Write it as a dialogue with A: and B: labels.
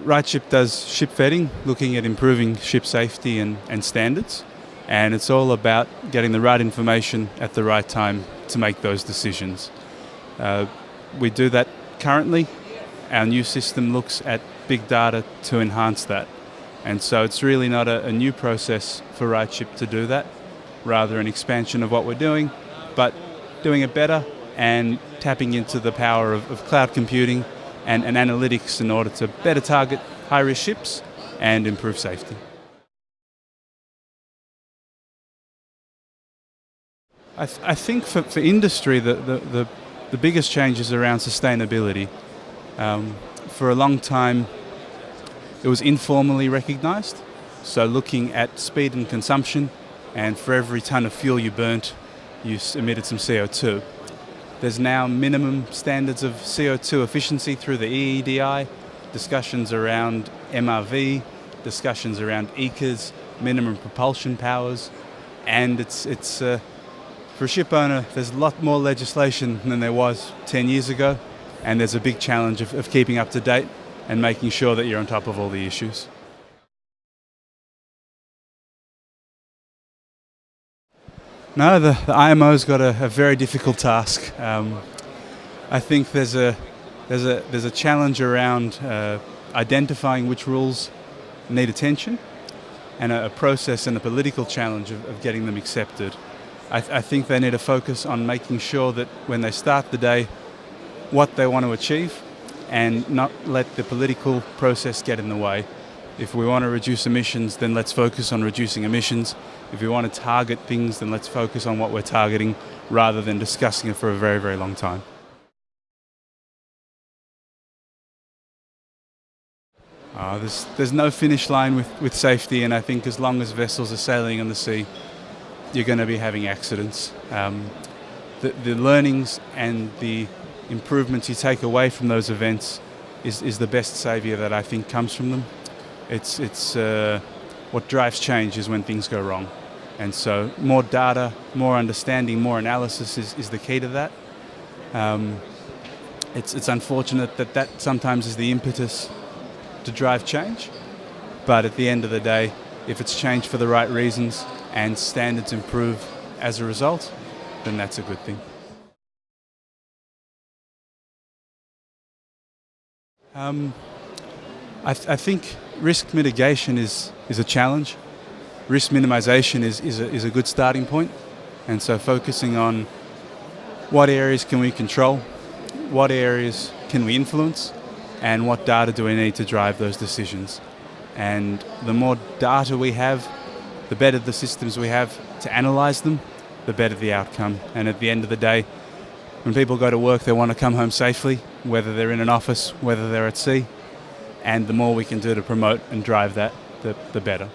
A: RightShip does ship vetting, looking at improving ship safety and standards, and it's all about getting the right information at the right time to make those decisions. We do that currently. Our new system looks at big data to enhance that, and so it's really not a new process for RightShip to do that, rather an expansion of what we're doing, but doing it better and tapping into the power of cloud computing and analytics in order to better target high-risk ships and improve safety. I think for industry, the biggest change is around sustainability. For a long time, it was informally recognised. So looking at speed and consumption, and for every tonne of fuel you burnt, you emitted some CO2. There's now minimum standards of CO2 efficiency through the EEDI, discussions around MRV, discussions around ECAs, minimum propulsion powers, and it's for a ship owner, there's a lot more legislation than there was 10 years ago, and there's a big challenge of keeping up to date and making sure that you're on top of all the issues. No, the IMO's got a very difficult task. I think there's a challenge around identifying which rules need attention, and a process and a political challenge of getting them accepted. I think they need to focus on making sure that when they start the day, what they want to achieve, and not let the political process get in the way. If we want to reduce emissions, then let's focus on reducing emissions. If we want to target things, then let's focus on what we're targeting rather than discussing it for a very, very long time. There's no finish line with safety, and I think as long as vessels are sailing on the sea, you're going to be having accidents. The learnings and the improvements you take away from those events is the best saviour that I think comes from them. It's what drives change is when things go wrong. And so more data, more understanding, more analysis is the key to that. It's unfortunate that sometimes is the impetus to drive change, but at the end of the day, if it's changed for the right reasons and standards improve as a result, then that's a good thing. I think risk mitigation is a challenge. Risk minimization is a good starting point, and so focusing on what areas can we control, what areas can we influence, and what data do we need to drive those decisions. And the more data we have, the better the systems we have to analyze them, the better the outcome. And at the end of the day, when people go to work, they want to come home safely, whether they're in an office, whether they're at sea. And the more we can do to promote and drive that, the better.